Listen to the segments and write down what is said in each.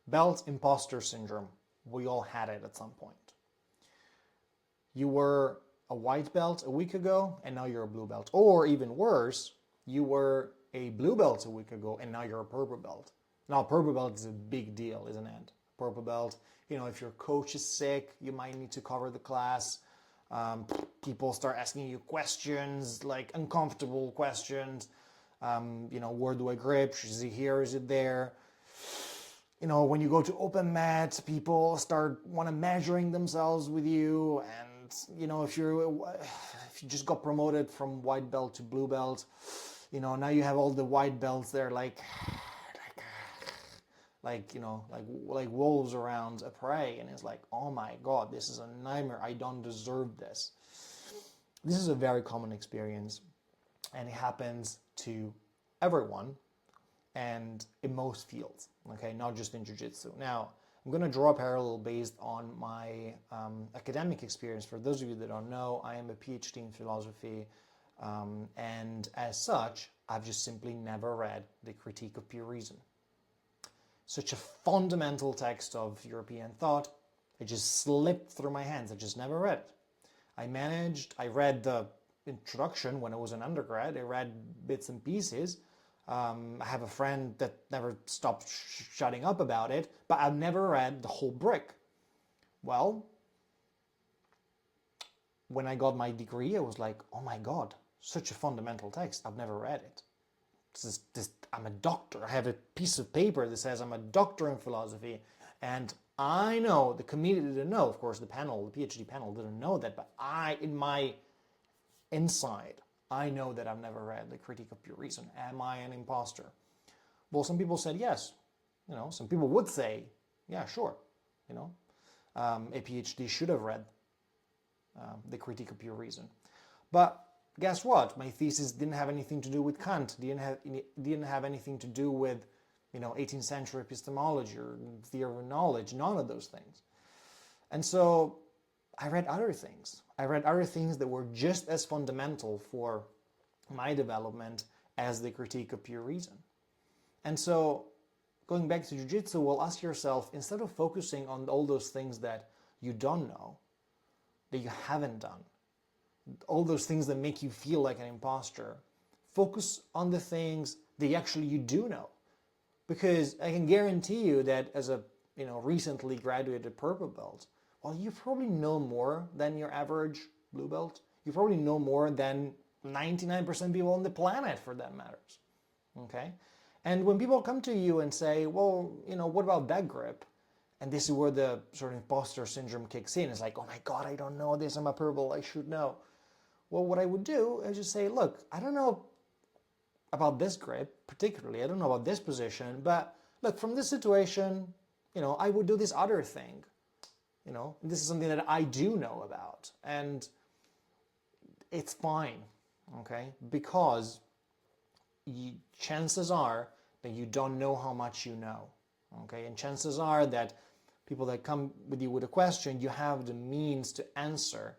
Belt imposter syndrome. We all had it at some point. You were a white belt a week ago and now you're a blue belt. Or even worse, you were a blue belt a week ago and now you're a purple belt. Now, purple belt is a big deal, isn't it? Purple belt, if your coach is sick, you might need to cover the class. People start asking you questions, like uncomfortable questions. Where do I grip? Is it here? Is it there? When you go to open mat, people start measuring themselves with you, and if you just got promoted from white belt to blue belt, now you have all the white belts there like wolves around a prey, and it's like, oh my god, this is a nightmare. I don't deserve this. This is a very common experience, and it happens to everyone and in most fields, okay, not just in jiu-jitsu. Now, I'm going to draw a parallel based on my academic experience. For those of you that don't know, I am a PhD in philosophy, and as such, I've just simply never read the Critique of Pure Reason. Such a fundamental text of European thought, it just slipped through my hands. I just never read it. I read the introduction when I was an undergrad. I read bits and pieces. I have a friend that never stopped shutting up about it, but I've never read the whole brick. Well, when I got my degree, I was like, oh my god, such a fundamental text. I've never read it. I'm a doctor. I have a piece of paper that says I'm a doctor in philosophy, and I know, the committee didn't know, of course, the PhD panel didn't know that, but in my inside, I know that I've never read the Critique of Pure Reason. Am I an imposter? Well, some people said yes. Some people would say, yeah, sure. A PhD should have read the Critique of Pure Reason. But guess what? My thesis didn't have anything to do with Kant. Didn't have anything to do with 18th century epistemology or theory of knowledge. None of those things. And so I read other things. I read other things that were just as fundamental for my development as the Critique of Pure Reason. And so, going back to jiu-jitsu, well, ask yourself, instead of focusing on all those things that you don't know, that you haven't done, all those things that make you feel like an imposter, focus on the things that you do know. Because I can guarantee you that as a recently graduated purple belt, well, you probably know more than your average blue belt. You probably know more than 99% of people on the planet, for that matters. Okay? And when people come to you and say, well, what about back grip? And this is where the sort of imposter syndrome kicks in. It's like, oh my god, I don't know this, I'm a purple, I should know. Well, what I would do is just say, look, I don't know about this grip particularly, I don't know about this position, but look, from this situation, I would do this other thing. This is something that I do know about, and it's fine, okay? Because chances are that you don't know how much you know, okay? And chances are that people that come with you with a question, you have the means to answer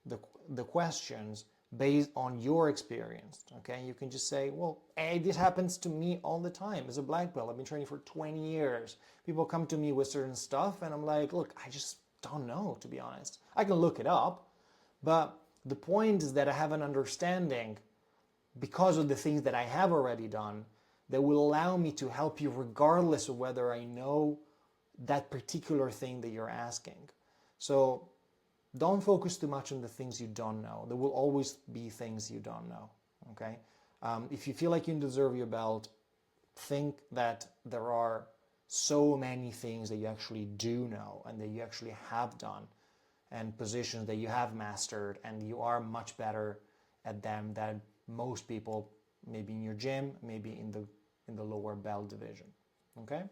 the questions based on your experience, okay? You can just say, well, hey, this happens to me all the time. As a black belt, I've been training for 20 years. People come to me with certain stuff, and I'm like, look, I just don't know, to be honest. I can look it up, but the point is that I have an understanding because of the things that I have already done that will allow me to help you regardless of whether I know that particular thing that you're asking. So don't focus too much on the things you don't know. There will always be things you don't know, okay? If you feel like you deserve your belt, think that there are so many things that you actually do know and that you actually have done, and positions that you have mastered, and you are much better at them than most people, maybe in your gym, maybe in the lower belt division, okay?